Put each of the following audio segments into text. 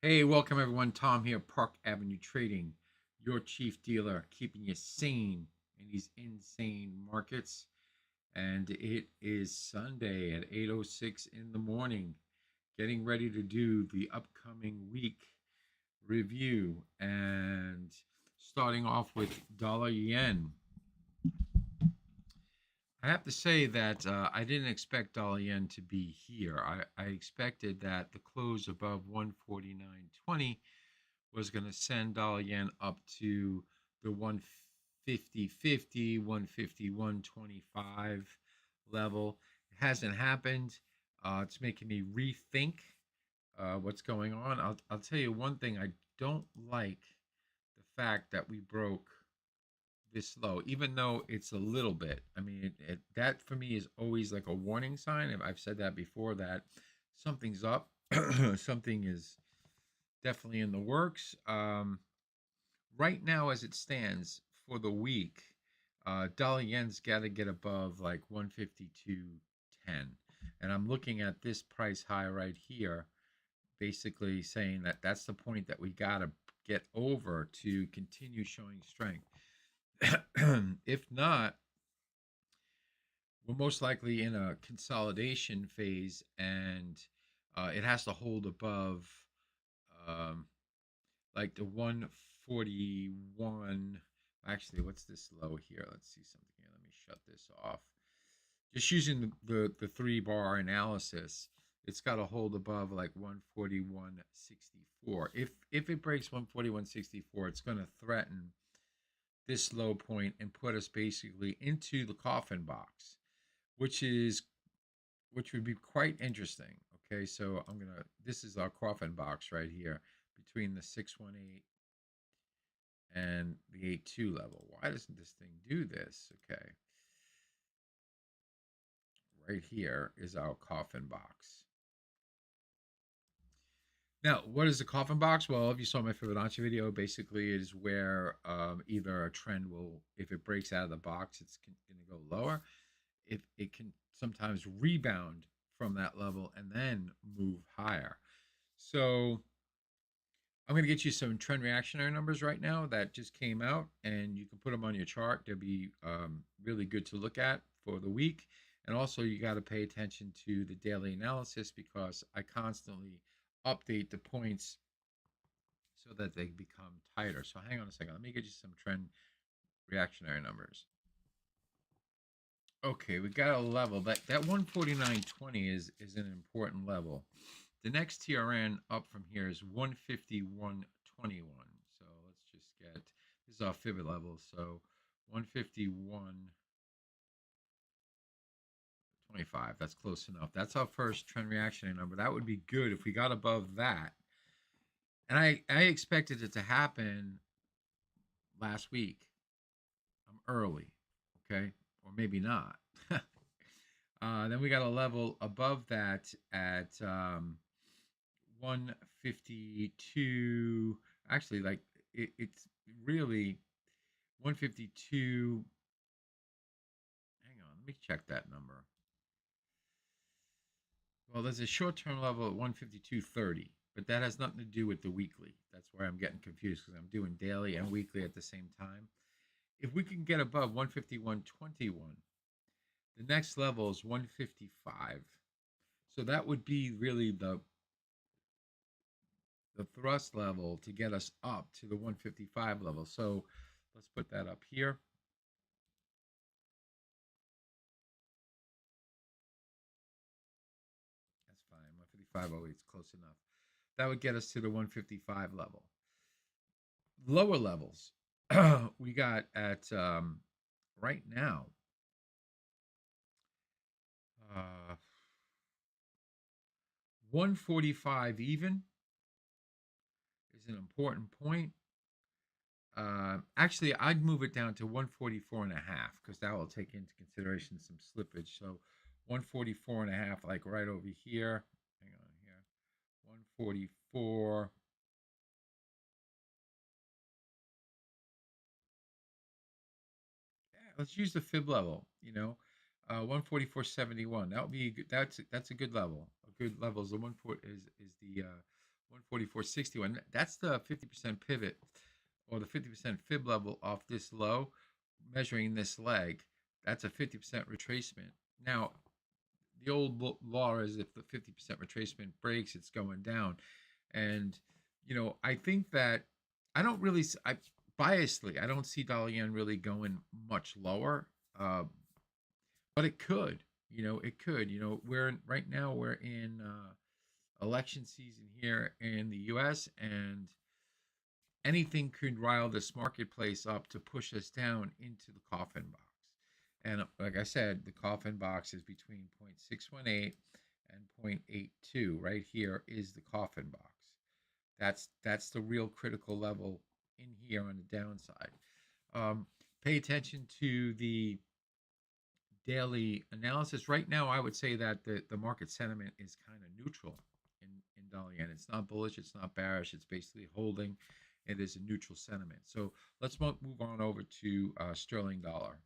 Hey, welcome everyone. Tom here, Park Avenue Trading, your chief dealer, keeping you sane in these insane markets. And it is Sunday at 8:06 in the morning, getting ready to do the upcoming week review and starting off with dollar yen. I have to say that I didn't expect dollar yen to be here. I expected that the close above 149.20 was going to send dollar yen up to the 150.50, 151.25 level. It hasn't happened. It's making me rethink what's going on. I'll tell you one thing. I don't like the fact that we broke this low, even though it's a little bit. I mean, that for me is always like a warning sign. I've said that before, that something's up, something is definitely in the works. Right now, as it stands for the week, dollar yen's got to get above like 152.10, and I'm looking at this price high right here, basically saying that that's the point that we got to get over to continue showing strength. If not, we're most likely in a consolidation phase, and it has to hold above um, like the 141. Actually, what's this low here? Let's see something here. Let me shut this off. Just using the 3 bar analysis, it's got to hold above like 141.64. If it breaks 141.64, it's going to threaten this low point and put us basically into the coffin box, which would be quite interesting. Okay, so this is our coffin box right here between the 618 and the 82 level. Why doesn't this thing do this? Okay, right here is our coffin box. Now, what is the coffin box? Well, if you saw my Fibonacci video, basically it is where either a trend will, if it breaks out of the box, it's going to go lower. If it can sometimes rebound from that level and then move higher. So I'm going to get you some trend reactionary numbers right now that just came out, and you can put them on your chart. They'll be really good to look at for the week. And also, you got to pay attention to the daily analysis, because I constantly update the points so that they become tighter. So hang on a second. Let me get you some trend reactionary numbers. Okay, we got a level. That 149.20 is an important level. The next TRN up from here is 151.21. So let's just get, this is our fib level. So 151.25. That's close enough. That's our first trend reactionary number. That would be good if we got above that. And I expected it to happen last week. I'm early, okay, or maybe not. Then we got a level above that at 152. Actually, like it's really 152. Hang on, let me check that number. Well, there's a short-term level at 152.30, but that has nothing to do with the weekly. That's where I'm getting confused, because I'm doing daily and weekly at the same time. If we can get above 151.21, the next level is 155. So that would be really the thrust level to get us up to the 155 level. So let's put that up here. That's fine. 155.08 is close enough. That would get us to the 155 level. Lower levels we got at right now 145 even is an important point. Actually, I'd move it down to 144.5, because that will take into consideration some slippage. So 144.5, like right over here. Hang on here. 144. Yeah, let's use the fib level. 144.71. That would be good. That's a good level. A good level is the 144.61. That's the 50% pivot or the 50% fib level off this low, measuring this leg. That's a 50% retracement. Now, the old law is if the 50% retracement breaks, it's going down. And, I think that I don't really, biasedly, I don't see dollar yen really going much lower, but it could. It could. Right now we're in election season here in the U.S. and anything could rile this marketplace up to push us down into the coffin box. And like I said, the coffin box is between 0.618 and 0.82. Right here is the coffin box. That's the real critical level in here on the downside. Pay attention to the daily analysis. Right now, I would say that the market sentiment is kind of neutral in dollar yen. It's not bullish, it's not bearish, it's basically holding. It is a neutral sentiment. So let's move on over to sterling dollar.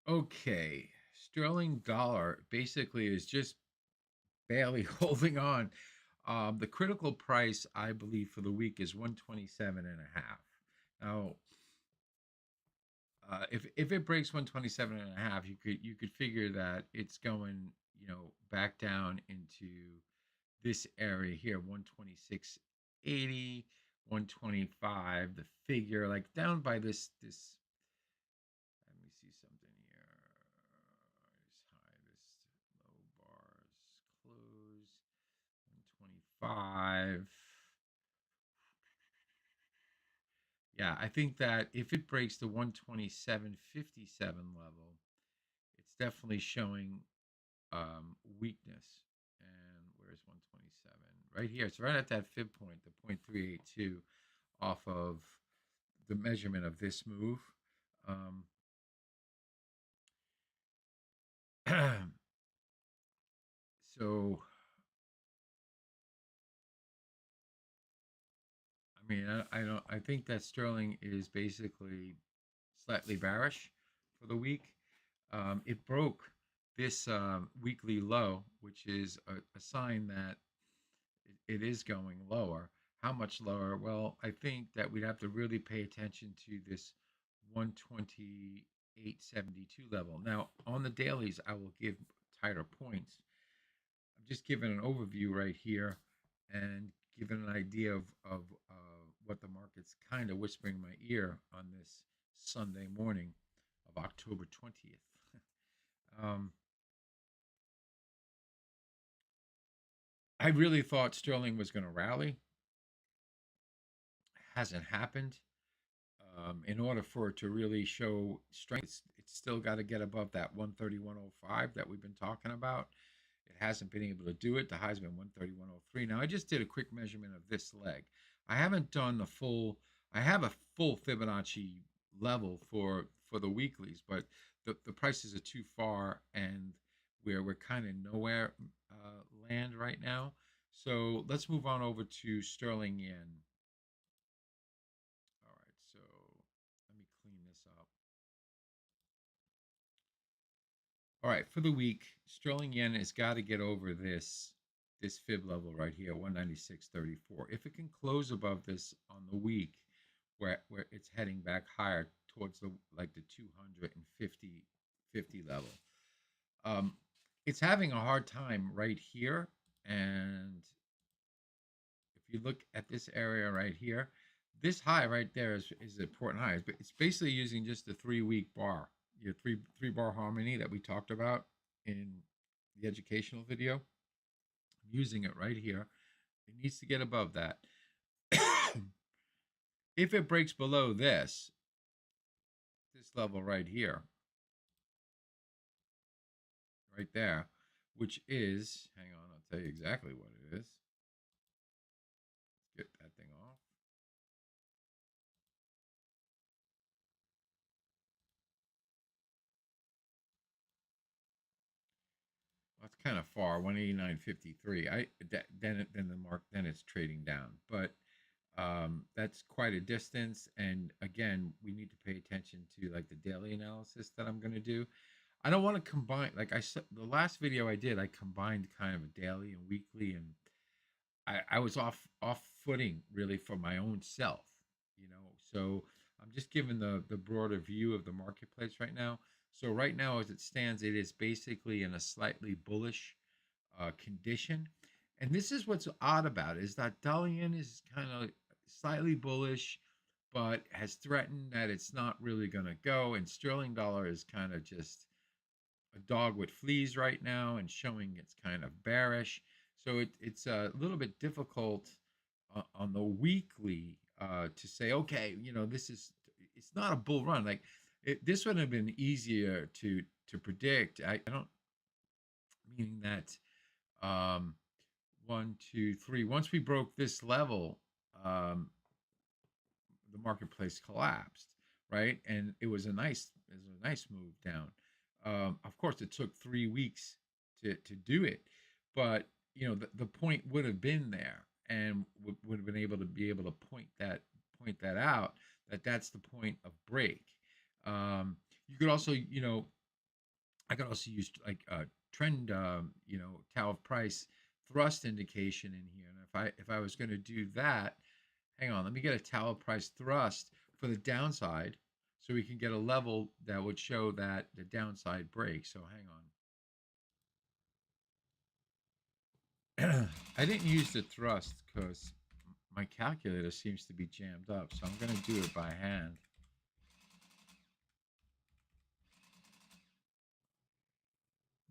Okay, sterling dollar basically is just barely holding on. The critical price, I believe, for the week is 127.5. Now, if it breaks 127.5, you could figure that it's going back down into this area here, 126.80, 125. The figure like down by this. Let me see something here. This high, this low bars close 125. Yeah, I think that if it breaks the 127.57 level, it's definitely showing weakness. And where's 127? Right here. It's right at that fib point, the 0.382 off of the measurement of this move. So, I mean, I don't. I think that sterling is basically slightly bearish for the week. It broke this weekly low, which is a sign that it is going lower. How much lower? Well, I think that we'd have to really pay attention to this 128.72 level. Now, on the dailies, I will give tighter points. I'm just giving an overview right here and giving an idea of what the market's kind of whispering in my ear on this Sunday morning of October 20th. I really thought sterling was going to rally. Hasn't happened. In order for it to really show strength, it's still got to get above that 131.05 that we've been talking about. It hasn't been able to do it. The high's been 131.03. Now, I just did a quick measurement of this leg. I haven't done the full. I have a full Fibonacci level for the weeklies, but the prices are too far, and we're kind of nowhere land right now. So let's move on over to sterling yen. All right, so let me clean this up. All right, for the week, sterling yen has got to get over this fib level right here, 196.34. If it can close above this on the week, where it's heading back higher towards the 250 level, it's having a hard time right here. And if you look at this area right here, this high right there is an important high. It's basically using just the 3-week bar, your three bar harmony that we talked about in the educational video. I'm using it right here. It needs to get above that. If it breaks below this level right here, right there, which is, hang on, I'll tell you exactly what it is. Let's get that thing off. Well, that's kind of far, 189.53. Then it's trading down, but that's quite a distance. And again, we need to pay attention to like the daily analysis that I'm going to do. I don't want to combine, like I said, the last video I did, I combined kind of a daily and weekly, and I was off footing really for my own self, you know. So I'm just giving the broader view of the marketplace right now. So right now, as it stands, it is basically in a slightly bullish condition, and this is what's odd about it, is that dollar yen is kind of slightly bullish, but has threatened that it's not really going to go, and sterling dollar is kind of just a dog with fleas right now and showing it's kind of bearish. So it's a little bit difficult on the weekly to say, okay, you know, it's not a bull run. Like this would have been easier to predict. I don't, meaning that um, 1, 2, 3. Once we broke this level, the marketplace collapsed, right? And it was a nice move down. Of course, it took 3 weeks to do it, but you know the point would have been there, and would have been able to point that out, that that's the point of break. You could also, you know, I could also use like a trend, Tau of price thrust indication in here, and if I was going to do that, hang on, let me get a Tau of price thrust for the downside, so we can get a level that would show that the downside breaks. So hang on. I didn't use the thrust because my calculator seems to be jammed up, so I'm going to do it by hand.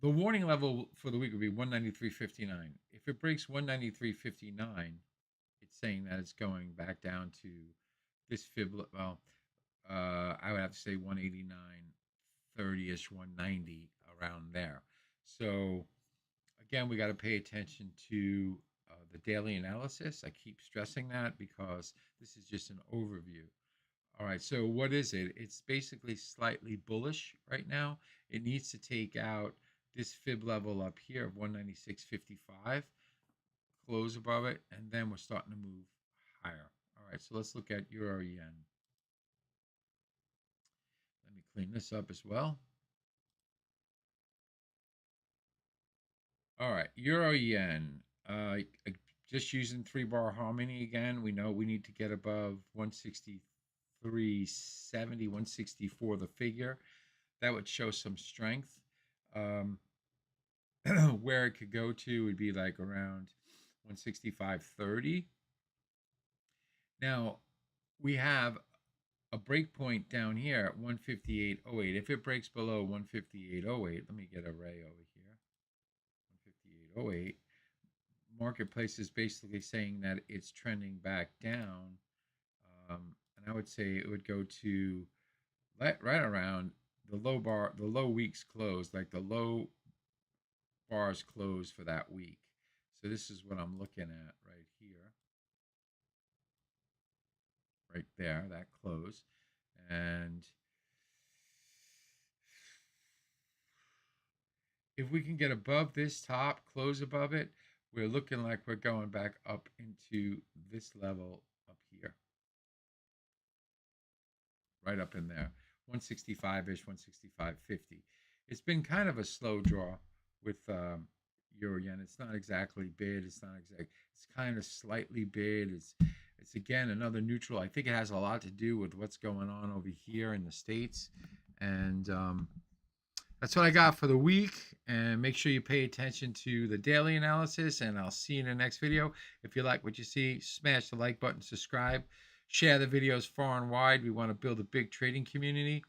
The warning level for the week would be 193.59. If it breaks 193.59, it's saying that it's going back down to this fib. Well, I would have to say 189.30ish, 190, around there. So again, we got to pay attention to the daily analysis. I keep stressing that because this is just an overview. All right, so what is it? It's basically slightly bullish right now. It needs to take out this fib level up here of 196.55, close above it, and then we're starting to move higher. All right, so let's look at euro yen. Let me clean this up as well. All right, euro yen. Just using 3-bar harmony again. We know we need to get above 163.70, 164, the figure. That would show some strength. Where it could go to would be like around 165.30. Now we have a break point down here at 158.08. If it breaks below 158.08, let me get a ray over here. 158.08. Marketplace is basically saying that it's trending back down, and I would say it would go to right around the low week's close, like the low bars close for that week. So this is what I'm looking at right here, right there, that close. And if we can get above this top, close above it, we're looking like we're going back up into this level up here, right up in there, 165-ish, 165.50. It's been kind of a slow draw with euro yen. It's not exactly bid. It's kind of slightly bid. It's again another neutral. I think it has a lot to do with what's going on over here in the States, and that's what I got for the week. And make sure you pay attention to the daily analysis, and I'll see you in the next video. If you like what you see, smash the like button, subscribe, share the videos far and wide. We want to build a big trading community,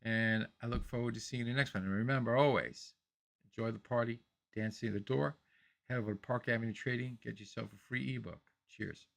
and I look forward to seeing you in the next one. And remember, always enjoy the party, dancing at the door. Head over to Park Avenue Trading, get yourself a free ebook. Cheers.